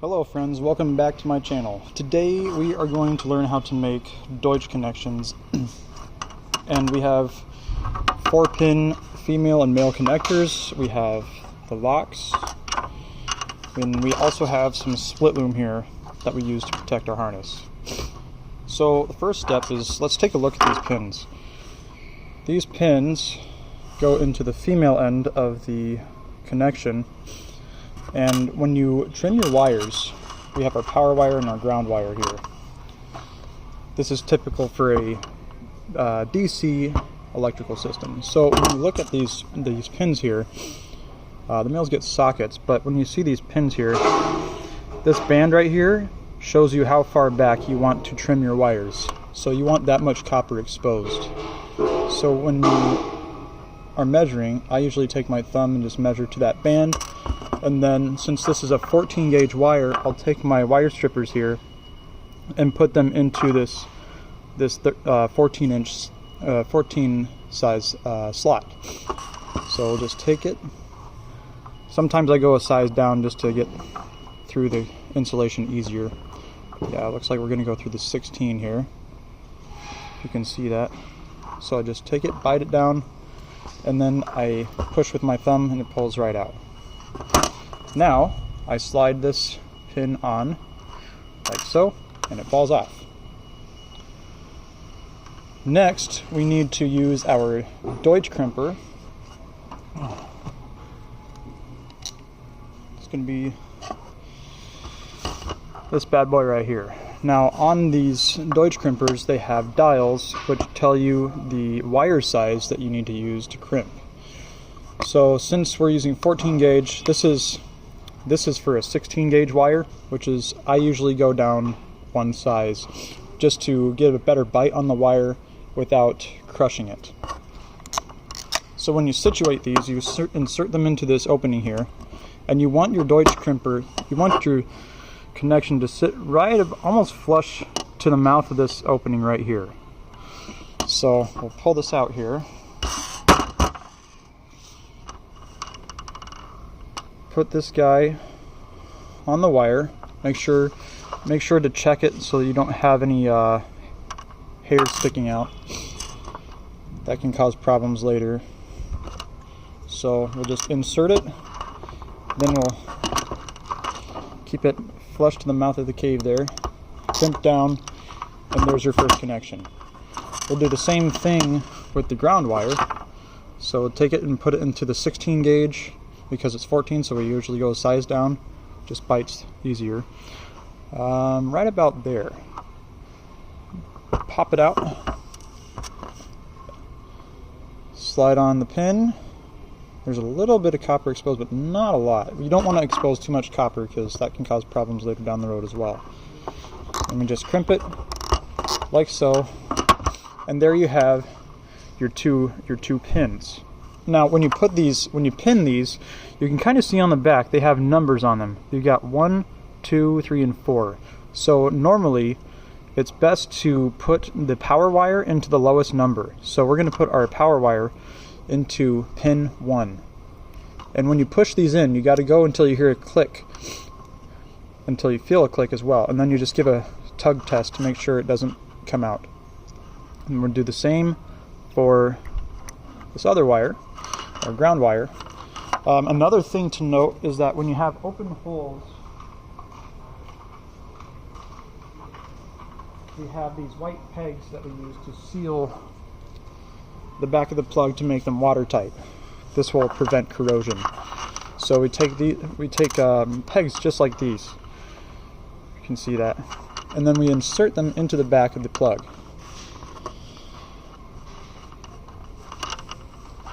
Hello friends, welcome back to my channel. Today we are going to learn how to make Deutsch connections and we have 4-pin female and male connectors, we have the locks, and we also have some split loom here that we use to protect our harness. So the first step is, let's take a look at these pins. These pins go into the female end of the connection. And when you trim your wires, we have our power wire and our ground wire here. This is typical for a DC electrical system. So when you look at these pins here, the males get sockets, but when you see these pins here, this band right here shows you how far back you want to trim your wires. So you want that much copper exposed. So when you are measuring, I usually take my thumb and just measure to that band. And then, since this is a 14 gauge wire, I'll take my wire strippers here and put them into this 14 size slot. So we'll just take it. Sometimes I go a size down just to get through the insulation easier. Yeah, it looks like we're going to go through the 16 here. You can see that. So I just take it, bite it down, and then I push with my thumb and it pulls right out. Now, I slide this pin on, like so, and it falls off. Next, we need to use our Deutsch crimper. It's going to be this bad boy right here. Now, on these Deutsch crimpers, they have dials which tell you the wire size that you need to use to crimp. So, since we're using 14 gauge, this is for a 16 gauge wire, which is, I usually go down one size just to get a better bite on the wire without crushing it. So when you situate these, you insert them into this opening here, and you want your Deutsch crimper, you want your connection to sit right almost flush to the mouth of this opening right here. So we'll pull this out here. Put this guy on the wire. Make sure to check it so you don't have any hairs sticking out. That can cause problems later. So we'll just insert it, then we'll keep it flush to the mouth of the cave there, crimp down, and there's your first connection. We'll do the same thing with the ground wire. So we'll take it and put it into the 16 gauge. Because it's 14, so we usually go a size down, just bites easier. Right about there. Pop it out. Slide on the pin. There's a little bit of copper exposed, but not a lot. You don't want to expose too much copper because that can cause problems later down the road as well. And we just crimp it like so, and there you have your two pins. Now, when you pin these, you can kind of see on the back they have numbers on them. You got 1, 2, 3, and 4. So normally, it's best to put the power wire into the lowest number. So we're going to put our power wire into pin 1. And when you push these in, you got to go until you hear a click, until you feel a click as well. And then you just give a tug test to make sure it doesn't come out. And we'll do the same for this other wire, or ground wire. Another thing to note is that when you have open holes, we have these white pegs that we use to seal the back of the plug to make them watertight. This will prevent corrosion. So we take pegs just like these. You can see that, and then we insert them into the back of the plug.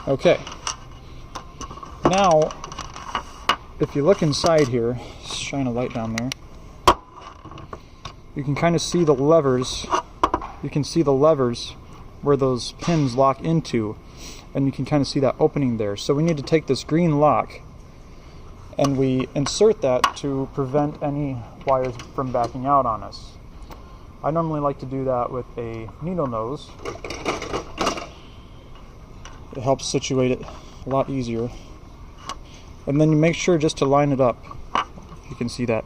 Okay, now if you look inside here, shine a light down there, you can kind of see the levers. You can see the levers where those pins lock into, and you can kind of see that opening there. So we need to take this green lock and we insert that to prevent any wires from backing out on us. I normally like to do that with a needle nose. It helps situate it a lot easier. And then you make sure just to line it up. You can see that.